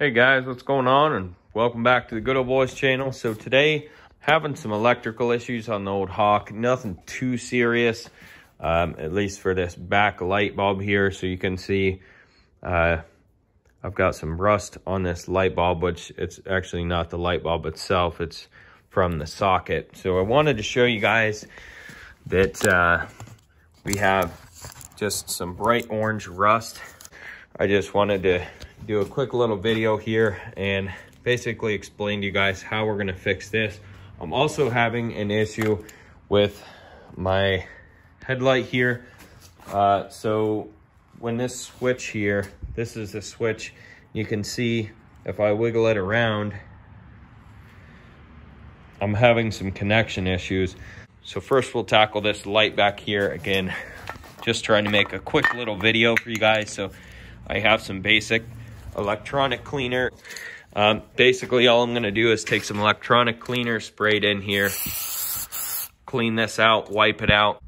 Hey guys, what's going on? And welcome back to the Goodol'boys channel. So today, having some electrical issues on the old Hawk. Nothing too serious, at least for this back light bulb here. So you can see I've got some rust on this light bulb, which it's actually not the light bulb itself. It's from the socket. So I wanted to show you guys that we have just some bright orange rust. I just wanted to do a quick little video here and basically explain to you guys how we're going to fix this. I'm also having an issue with my headlight here. So when this switch here, this is the switch, you can see if I wiggle it around, I'm having some connection issues. So first we'll tackle this light back here. Again, just trying to make a quick little video for you guys. So I have some basic electronic cleaner. Basically all I'm going to do is take some electronic cleaner, spray it in here, clean this out, wipe it out.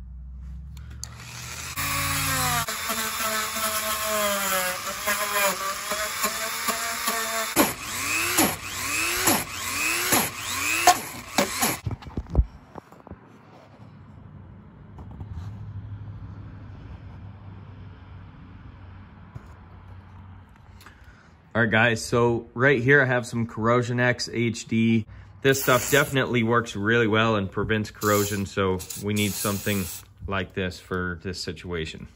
All right guys, so right here I have some Corrosion X HD. This stuff definitely works really well and prevents corrosion, so we need something like this for this situation.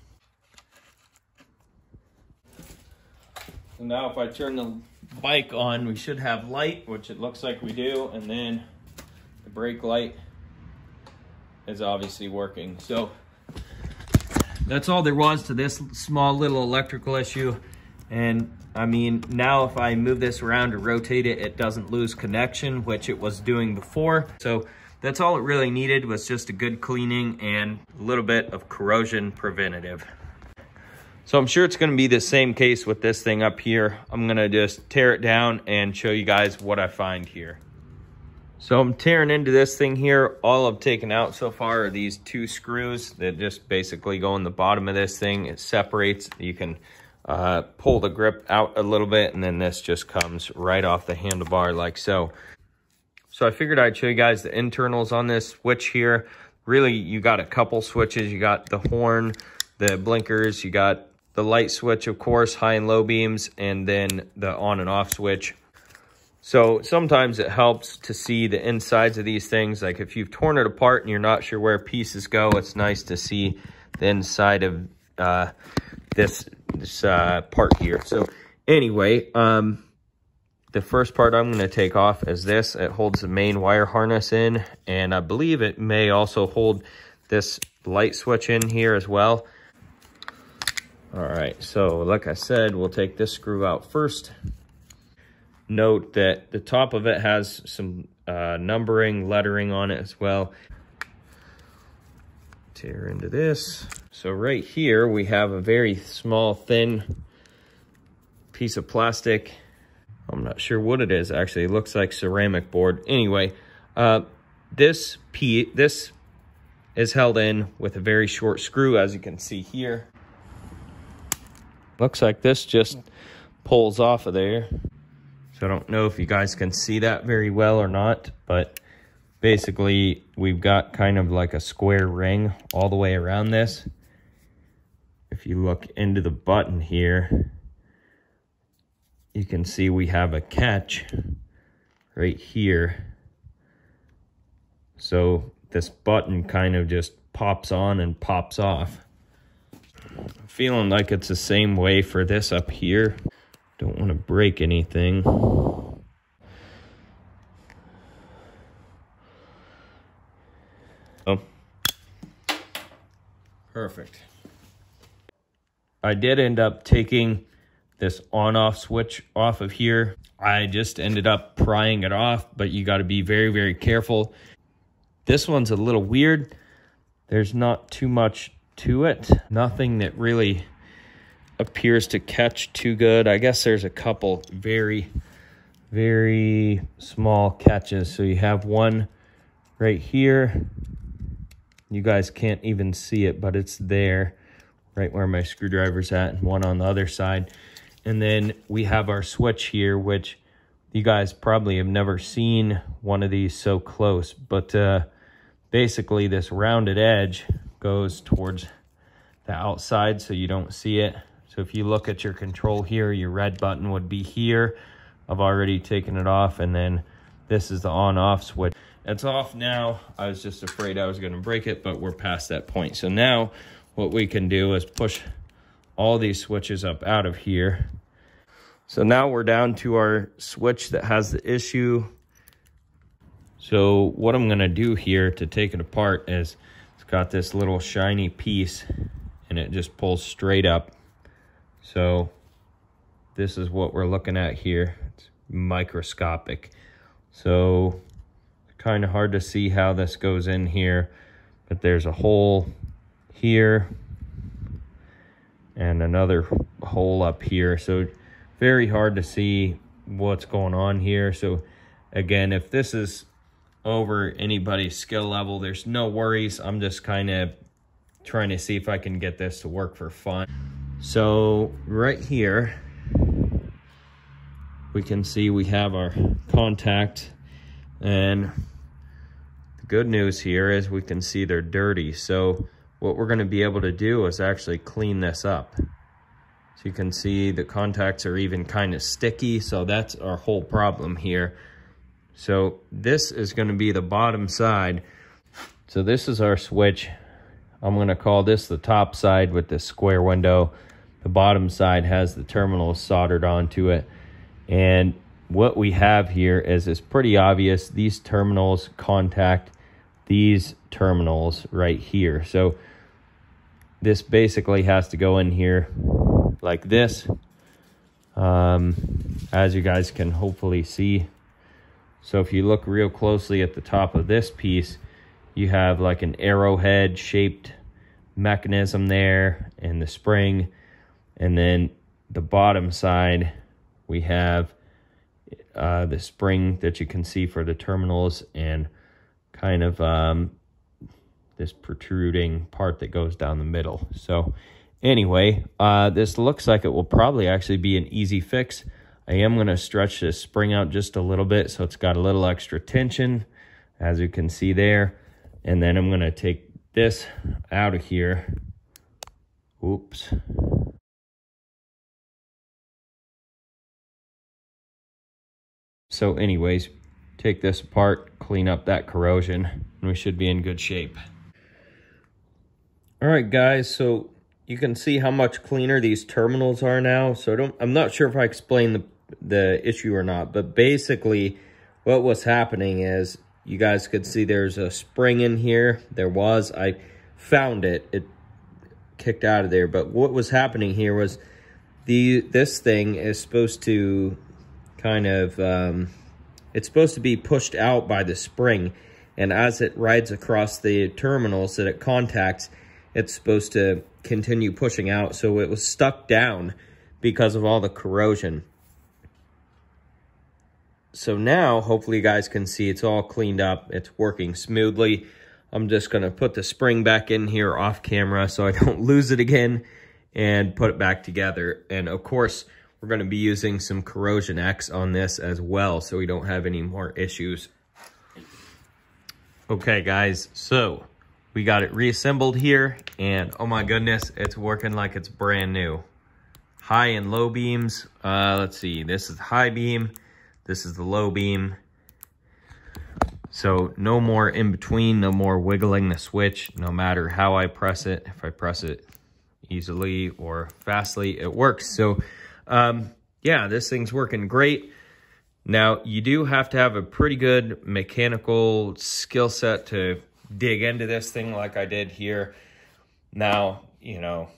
So now if I turn the bike on, we should have light, which it looks like we do, and then the brake light is obviously working. So that's all there was to this small little electrical issue. And I mean, now if I move this around to rotate it, it doesn't lose connection, which it was doing before. So that's all it really needed, was just a good cleaning and a little bit of corrosion preventative. So I'm sure it's going to be the same case with this thing up here. I'm going to just tear it down and show you guys what I find here. So I'm tearing into this thing here. All I've taken out so far are these two screws that just basically go in the bottom of this thing. It separates. You can pull the grip out a little bit, and then this just comes right off the handlebar like so. So I figured I'd show you guys the internals on this switch here. Really, you got a couple switches. You got the horn, the blinkers, you got the light switch, of course, high and low beams, and then the on and off switch. So sometimes it helps to see the insides of these things. Like if you've torn it apart and you're not sure where pieces go, it's nice to see the inside of this part here. So anyway, the first part I'm going to take off is this. It holds the main wire harness in, and I believe it may also hold this light switch in here as well. All right, so like I said, we'll take this screw out first. Note that the top of it has some numbering, lettering on it as well. Tear into this. So right here we have a very small, thin piece of plastic. I'm not sure what it is actually. It looks like ceramic board. Anyway, this is held in with a very short screw, as you can see here. Looks like this just pulls off of there. So I don't know if you guys can see that very well or not, but basically we've got kind of like a square ring all the way around this. If you look into the button here, you can see we have a catch right here. So this button kind of just pops on and pops off. I'm feeling like it's the same way for this up here. Don't want to break anything. Oh, perfect. I did end up taking this on-off switch off of here. I just ended up prying it off, but you got to be very, very careful. This one's a little weird. There's not too much to it. Nothing that really appears to catch too good. I guess there's a couple very, very small catches. So you have one right here. You guys can't even see it, but it's there. right where my screwdriver's at, and one on the other side. And then we have our switch here, which you guys probably have never seen one of these so close, but basically this rounded edge goes towards the outside so you don't see it. So if you look at your control here, your red button would be here. I've already taken it off, and then this is the on-off switch. It's off now. I was just afraid I was going to break it, but we're past that point. So now what we can do is push all these switches up out of here. So now we're down to our switch that has the issue. So what I'm going to do here to take it apart is it's got this little shiny piece and it just pulls straight up. So this is what we're looking at here. It's microscopic. So kind of hard to see how this goes in here, but there's a hole here and another hole up here. So very hard to see what's going on here. So again, if this is over anybody's skill level, there's no worries. I'm just kind of trying to see if I can get this to work for fun. So right here, we can see we have our contact, and the good news here is we can see they're dirty. So what we're going to be able to do is actually clean this up. So you can see the contacts are even kind of sticky, so that's our whole problem here. So this is going to be the bottom side. So this is our switch. I'm going to call this the top side with the square window. The bottom side has the terminals soldered onto it. And what we have here is it's pretty obvious. These terminals contact these terminals right here. So this basically has to go in here like this, as you guys can hopefully see. So if you look real closely at the top of this piece, you have like an arrowhead shaped mechanism there and the spring. And then the bottom side, we have the spring that you can see for the terminals and kind of this protruding part that goes down the middle. So anyway, this looks like it will probably actually be an easy fix. I am going to stretch this spring out just a little bit so it's got a little extra tension, as you can see there. And then I'm going to take this out of here. Oops. So anyways, take this apart, clean up that corrosion, and we should be in good shape. All right, guys, so you can see how much cleaner these terminals are now. So I'm not sure if I explained the issue or not, but basically what was happening is you guys could see there's a spring in here. I found it. It kicked out of there. But what was happening here was this thing is supposed to kind of, it's supposed to be pushed out by the spring. And as it rides across the terminals that it contacts, it's supposed to continue pushing out. So it was stuck down because of all the corrosion. So now, hopefully you guys can see it's all cleaned up. It's working smoothly. I'm just going to put the spring back in here off camera so I don't lose it again and put it back together. And of course, we're going to be using some Corrosion X on this as well so we don't have any more issues. Okay, guys, so we got it reassembled here, and oh my goodness, it's working like it's brand new. High and low beams. Let's see, this is the high beam. This is the low beam. So no more in between, no more wiggling the switch, no matter how I press it. If I press it easily or fastly, it works. So yeah, this thing's working great. Now, you do have to have a pretty good mechanical skill set to dig into this thing like I did here. Now, you know,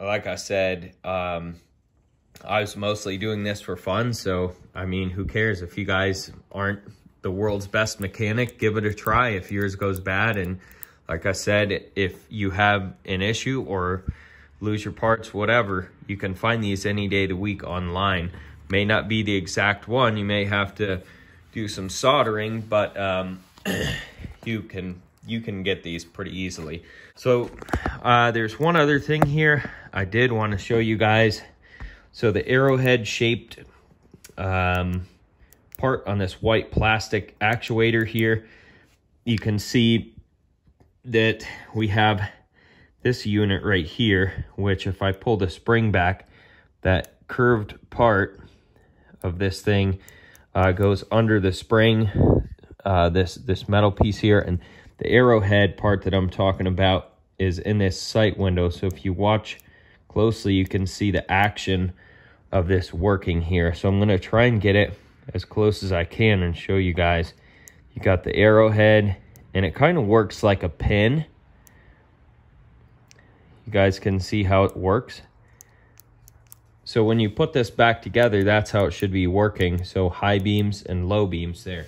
like I said, I was mostly doing this for fun. So, I mean, who cares if you guys aren't the world's best mechanic? Give it a try if yours goes bad. And like I said, if you have an issue or lose your parts, whatever, you can find these any day of the week online. May not be the exact one. You may have to do some soldering, but you can get these pretty easily. So there's one other thing here I did want to show you guys. So the arrowhead shaped part on this white plastic actuator here, you can see that we have this unit right here, which if I pull the spring back, that curved part of this thing goes under the spring, this metal piece here, and the arrowhead part that I'm talking about is in this sight window. So if you watch closely, you can see the action of this working here. So I'm going to try and get it as close as I can and show you guys. You got the arrowhead, and it kind of works like a pin. You guys can see how it works. So when you put this back together, that's how it should be working. So high beams and low beams there.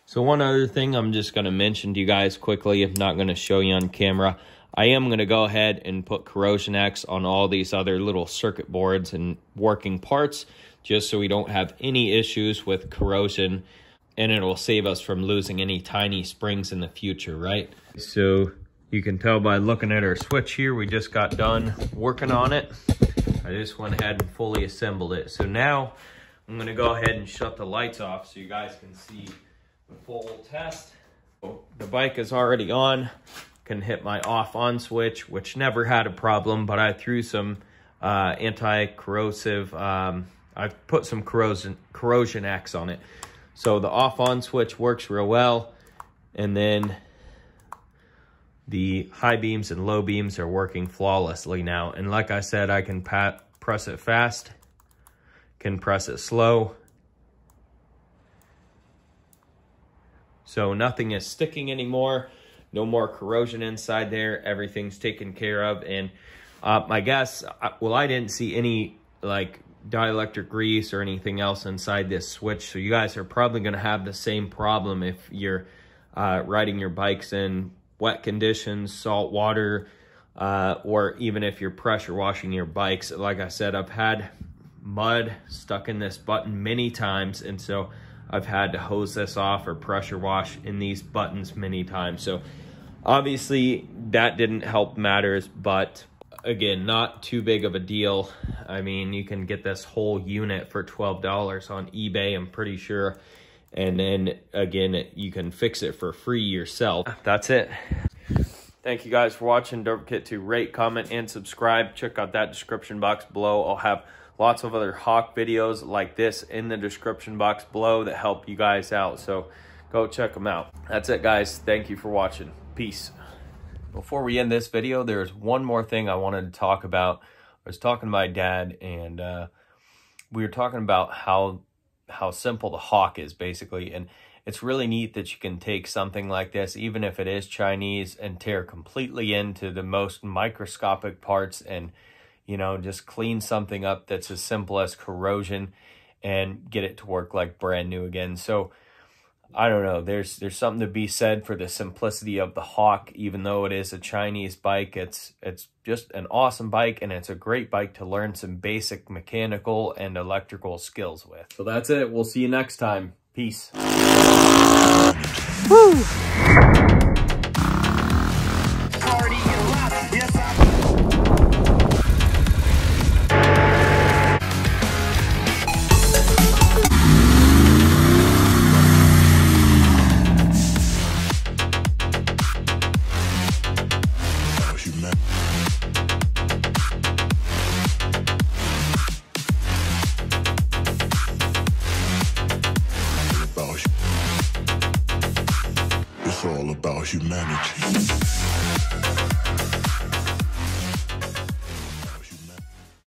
So one other thing I'm just going to mention to you guys quickly, I'm not going to show you on camera. I am going to go ahead and put Corrosion X on all these other little circuit boards and working parts, just so we don't have any issues with corrosion, and it will save us from losing any tiny springs in the future, right? So you can tell by looking at our switch here, we just got done working on it. I just went ahead and fully assembled it. So now I'm going to go ahead and shut the lights off so you guys can see the full test. The bike is already on. Can hit my off-on switch, which never had a problem, but I threw some anti-corrosive, I've put some corrosion X on it. So the off-on switch works real well, and then the high beams and low beams are working flawlessly now. And like I said, I can press it fast, can press it slow. So nothing is sticking anymore. No more corrosion inside there. Everything's taken care of. And my guess, well, I didn't see any like dielectric grease or anything else inside this switch. So you guys are probably going to have the same problem if you're riding your bikes in wet conditions, salt water, or even if you're pressure washing your bikes. Like I said, I've had mud stuck in this button many times, and so I've had to hose this off or pressure wash in these buttons many times. So obviously that didn't help matters, but again, not too big of a deal. I mean, you can get this whole unit for $12 on eBay, I'm pretty sure. And then again, you can fix it for free yourself. That's it. Thank you guys for watching. Don't forget to rate, comment, and subscribe. Check out that description box below. I'll have lots of other Hawk videos like this in the description box below that help you guys out. So go check them out. That's it, guys. Thank you for watching. Peace. Before we end this video, there's one more thing I wanted to talk about. I was talking to my dad, and we were talking about how simple the Hawk is, basically. And it's really neat that you can take something like this, even if it is Chinese, and tear completely into the most microscopic parts and, you know, just clean something up that's as simple as corrosion and get it to work like brand new again. So I don't know, there's something to be said for the simplicity of the Hawk. Even though it is a Chinese bike, it's just an awesome bike, and it's a great bike to learn some basic mechanical and electrical skills with. So that's it. We'll see you next time. Peace. Woo! It's all about humanity.